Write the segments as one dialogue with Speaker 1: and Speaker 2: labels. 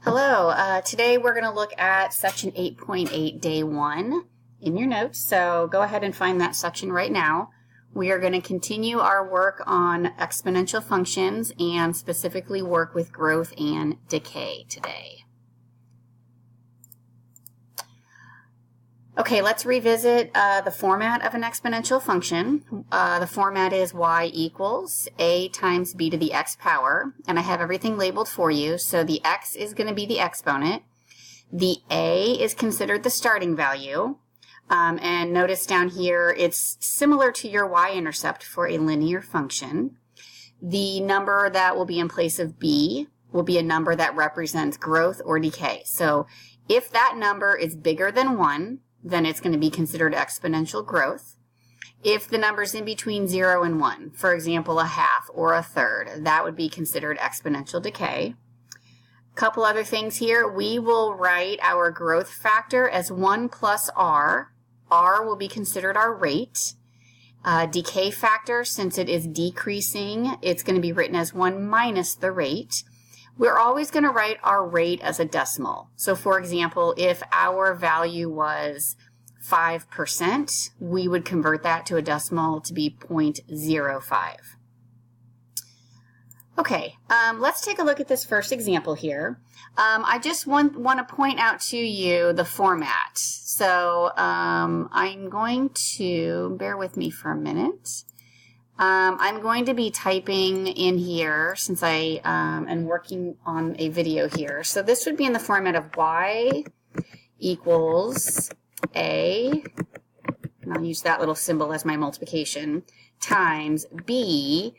Speaker 1: Hello, today we're going to look at section 8.8, day 1 in your notes, so go ahead and find that section right now. We are going to continue our work on exponential functions and specifically work with growth and decay today. Okay, let's revisit the format of an exponential function. The format is y equals a times b to the x power, and I have everything labeled for you. So the x is going to be the exponent. The a is considered the starting value. And notice down here, it's similar to your y-intercept for a linear function. The number that will be in place of b will be a number that represents growth or decay. So if that number is bigger than 1, then it's going to be considered exponential growth. If the number's in between 0 and 1, for example, a half or a third, that would be considered exponential decay. A couple other things here. We will write our growth factor as 1 plus r. R will be considered our rate. Decay factor, since it is decreasing, it's going to be written as 1 minus the rate. We're always going to write our rate as a decimal. So for example, if our value was 5%, we would convert that to a decimal to be 0.05. Okay, let's take a look at this first example here. I just want to point out to you the format. So I'm going to, bear with me for a minute. I'm going to be typing in here since I am working on a video here. So this would be in the format of y equals a, and I'll use that little symbol as my multiplication, times b,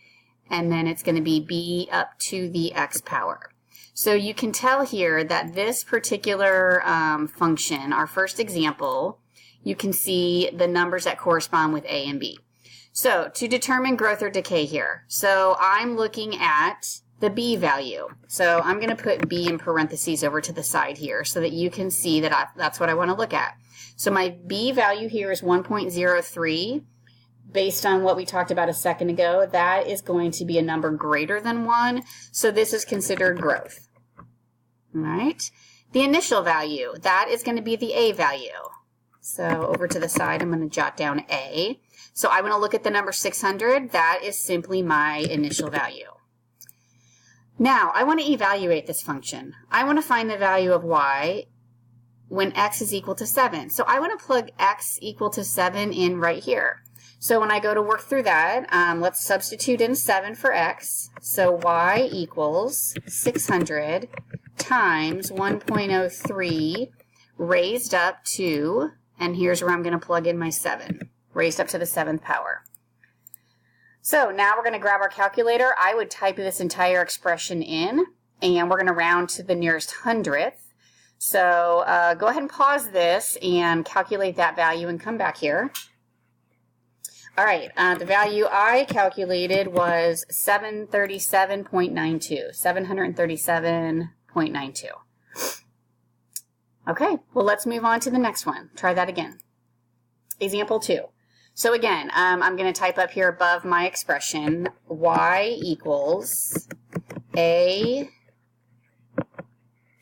Speaker 1: and then it's going to be b up to the x power. So you can tell here that this particular function, our first example, you can see the numbers that correspond with a and b. So to determine growth or decay here, so I'm looking at the b value. So I'm going to put b in parentheses over to the side here so that you can see that that's what I want to look at. So my b value here is 1.03. Based on what we talked about a second ago, that is going to be a number greater than 1. So this is considered growth. All right. The initial value, that is going to be the a value. So over to the side, I'm going to jot down a. So I want to look at the number 600. That is simply my initial value. Now, I want to evaluate this function. I want to find the value of y when x is equal to 7. So I want to plug x equal to 7 in right here. So when I go to work through that, let's substitute in 7 for x. So y equals 600 times 1.03 raised up to, and here's where I'm going to plug in my 7. Raised up to the 7th power. So now we're going to grab our calculator. I would type this entire expression in, and we're going to round to the nearest hundredth. So go ahead and pause this and calculate that value and come back here. All right, the value I calculated was 737.92, 737.92. Okay, well, let's move on to the next one. Try that again. Example 2. So again, I'm going to type up here above my expression, y equals a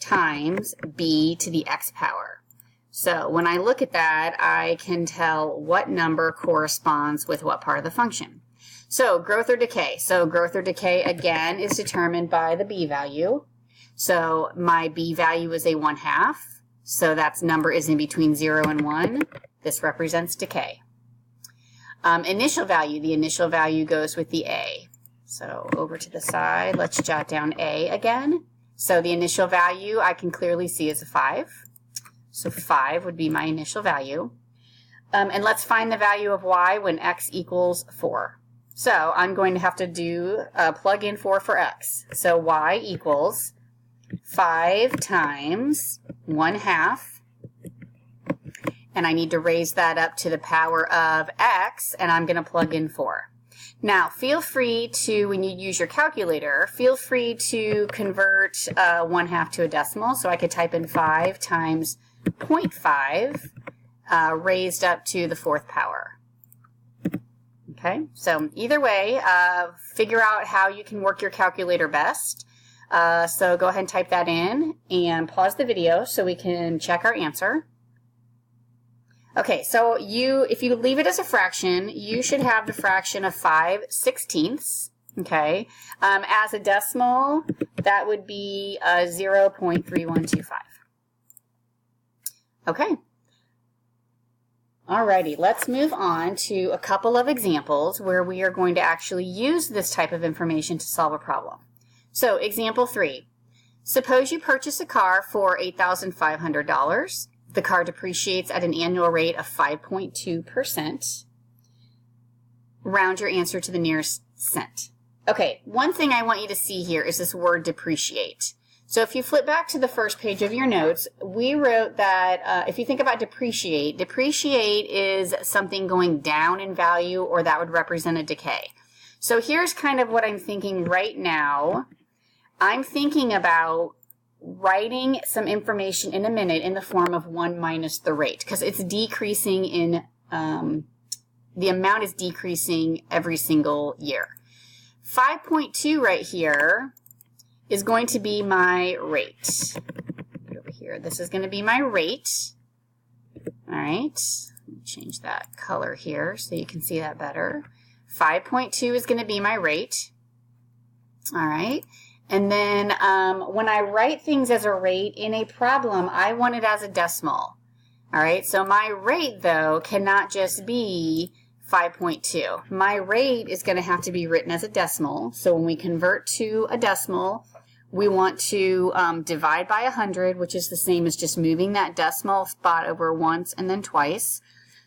Speaker 1: times b to the x power. So when I look at that, I can tell what number corresponds with what part of the function. So growth or decay. So growth or decay, again, is determined by the b value. So my b value is a 1/2. So that number is in between 0 and 1. This represents decay. Initial value, the initial value goes with the a. So over to the side, let's jot down a again. So the initial value I can clearly see is a 5. So 5 would be my initial value. And let's find the value of y when x equals 4. So I'm going to have to do plug in 4 for x. So y equals 5 times 1/2. And I need to raise that up to the power of x, and I'm going to plug in 4. Now, feel free to, when you use your calculator, feel free to convert 1/2 to a decimal. So I could type in 5 times 0.5 raised up to the 4th power. Okay, so either way, figure out how you can work your calculator best. So go ahead and type that in and pause the video so we can check our answer. Okay, so if you leave it as a fraction, you should have the fraction of 5/16. Okay, as a decimal, that would be 0.3125. Okay. Alrighty, let's move on to a couple of examples where we are going to actually use this type of information to solve a problem. So, example 3. Suppose you purchase a car for $8,500. The car depreciates at an annual rate of 5.2%. Round your answer to the nearest cent. Okay, one thing I want you to see here is this word depreciate. So if you flip back to the first page of your notes, we wrote that if you think about depreciate is something going down in value, or that would represent a decay. So here's kind of what I'm thinking right now. I'm thinking about writing some information in a minute in the form of 1 minus the rate, because it's decreasing in, the amount is decreasing every single year. 5.2 right here is going to be my rate. Over here, this is going to be my rate. All right, let me change that color here so you can see that better. 5.2 is going to be my rate. All right, and then when I write things as a rate in a problem, I want it as a decimal. All right, so my rate, though, cannot just be 5.2. My rate is going to have to be written as a decimal. So when we convert to a decimal, we want to divide by 100, which is the same as just moving that decimal spot over once and then twice.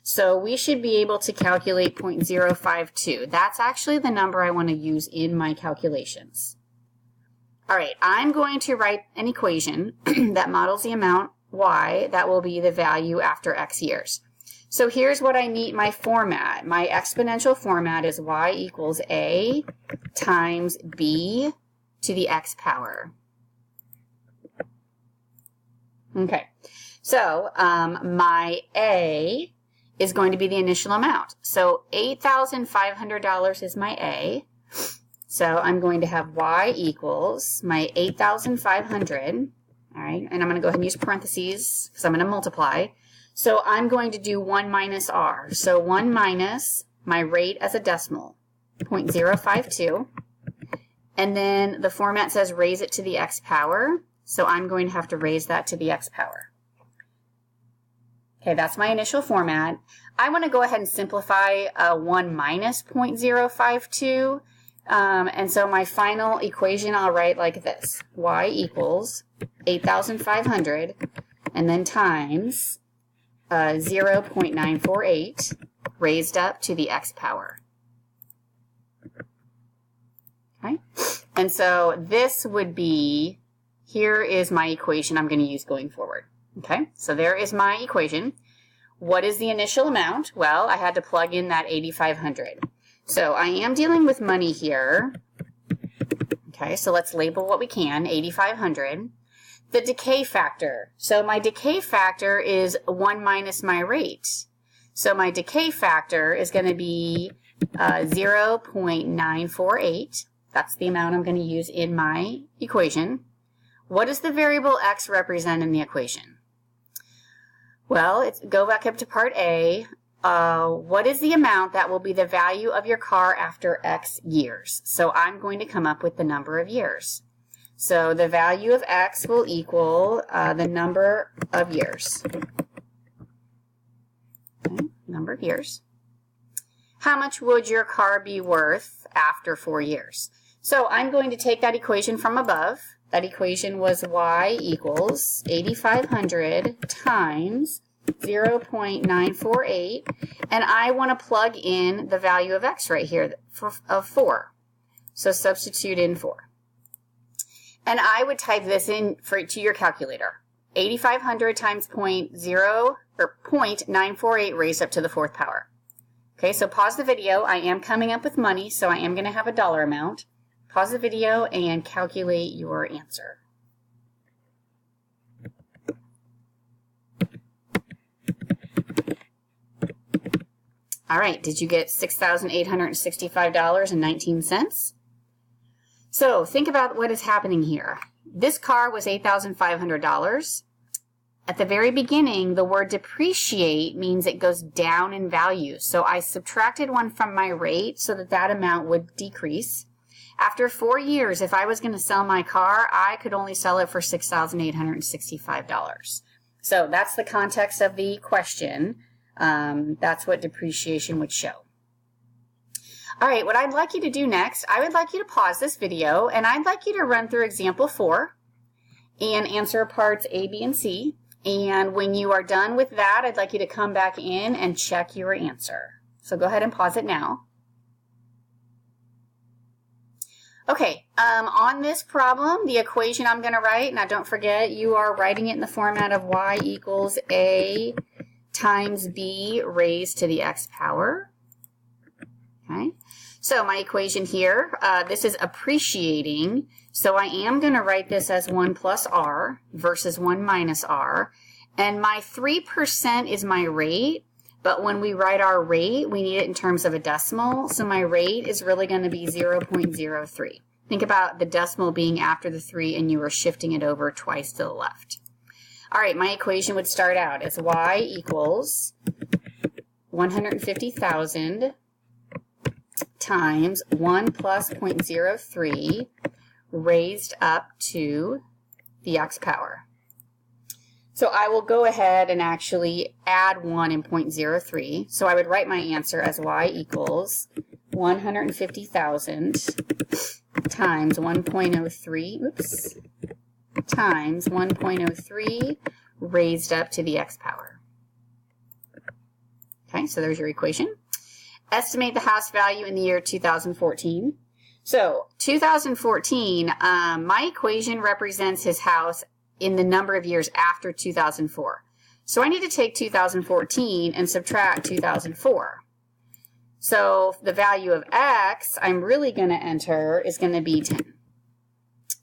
Speaker 1: So we should be able to calculate 0.052. That's actually the number I want to use in my calculations. All right, I'm going to write an equation that models the amount y that will be the value after x years. So here's what I need my format. My exponential format is y equals a times b to the x power. Okay, so my a is going to be the initial amount. So $8,500 is my a. So I'm going to have y equals my 8,500. All right, and I'm going to go ahead and use parentheses because I'm going to multiply. So I'm going to do 1 minus r. So 1 minus my rate as a decimal, 0.052. And then the format says raise it to the x power. So I'm going to have to raise that to the x power. Okay, that's my initial format. I want to go ahead and simplify 1 minus 0.052. And so my final equation I'll write like this. Y equals 8,500 and then times 0.948 raised up to the x power. Okay, and so this would be, here is my equation I'm going to use going forward. Okay, so there is my equation. What is the initial amount? Well, I had to plug in that 8,500. So I am dealing with money here. Okay, so let's label what we can, 8,500. The decay factor. So my decay factor is 1 minus my rate. So my decay factor is going to be 0.948. That's the amount I'm going to use in my equation. What does the variable x represent in the equation? Well, go back up to part A. What is the amount that will be the value of your car after x years? So I'm going to come up with the number of years. So the value of x will equal the number of years. Okay, number of years. How much would your car be worth after 4 years? So I'm going to take that equation from above. That equation was y equals 8,500 times 0.948, and I want to plug in the value of x right here of 4. So substitute in 4. And I would type this in to your calculator. 8,500 times 0.948 raised up to the 4th power. Okay, so pause the video. I am coming up with money, so I am going to have a dollar amount. Pause the video and calculate your answer. All right, did you get $6,865.19? So think about what is happening here. This car was $8,500. At the very beginning, the word depreciate means it goes down in value. So I subtracted 1 from my rate so that that amount would decrease. After 4 years, if I was going to sell my car, I could only sell it for $6,865. So that's the context of the question. That's what depreciation would show. All right, what I'd like you to do next, I would like you to pause this video, and I'd like you to run through example 4 and answer parts A, B, and C. And when you are done with that, I'd like you to come back in and check your answer. So go ahead and pause it now. Okay, on this problem, the equation I'm going to write, now don't forget you are writing it in the format of y equals a times b raised to the x power. Okay, so my equation here, this is appreciating, so I am going to write this as 1 plus r versus 1 minus r, and my 3% is my rate, but when we write our rate, we need it in terms of a decimal, so my rate is really going to be 0.03. Think about the decimal being after the 3 and you were shifting it over twice to the left. All right, my equation would start out as y equals 150,000 times 1 plus 0.03 raised up to the x power. So I will go ahead and actually add 1 in 0.03. So I would write my answer as y equals 150,000 times 1.03, oops, times 1.03 raised up to the x power. Okay, so there's your equation. Estimate the house value in the year 2014. So 2014, my equation represents his house in the number of years after 2004. So I need to take 2014 and subtract 2004. So the value of x I'm really going to enter is going to be 10.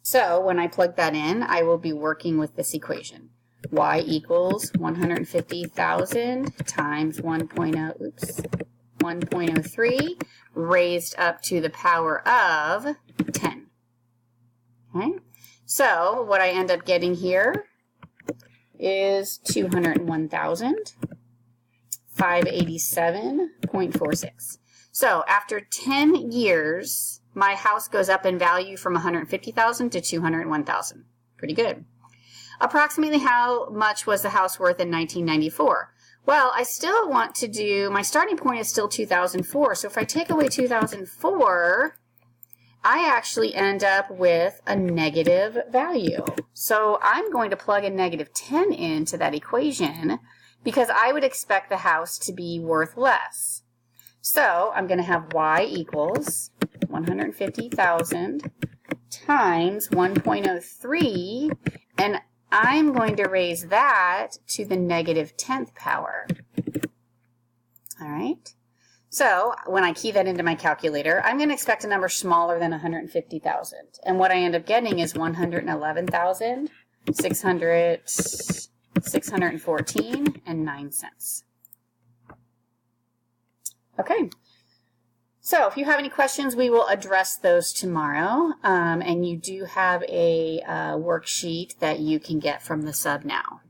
Speaker 1: So when I plug that in, I will be working with this equation. Y equals 150,000 times 1.03 raised up to the power of 10. Okay? So what I end up getting here is 201,587.46. So after 10 years, my house goes up in value from 150,000 to 201,000. Pretty good. Approximately how much was the house worth in 1994? Well, I still want to do, my starting point is still 2004. So if I take away 2004, I actually end up with a negative value. So I'm going to plug a negative 10 into that equation because I would expect the house to be worth less. So I'm going to have y equals 150,000 times 1.03, and I'm going to raise that to the negative 10th power. All right. So when I key that into my calculator, I'm going to expect a number smaller than 150,000. And what I end up getting is 111,614.09. Okay. So if you have any questions, we will address those tomorrow. And you do have a worksheet that you can get from the sub now.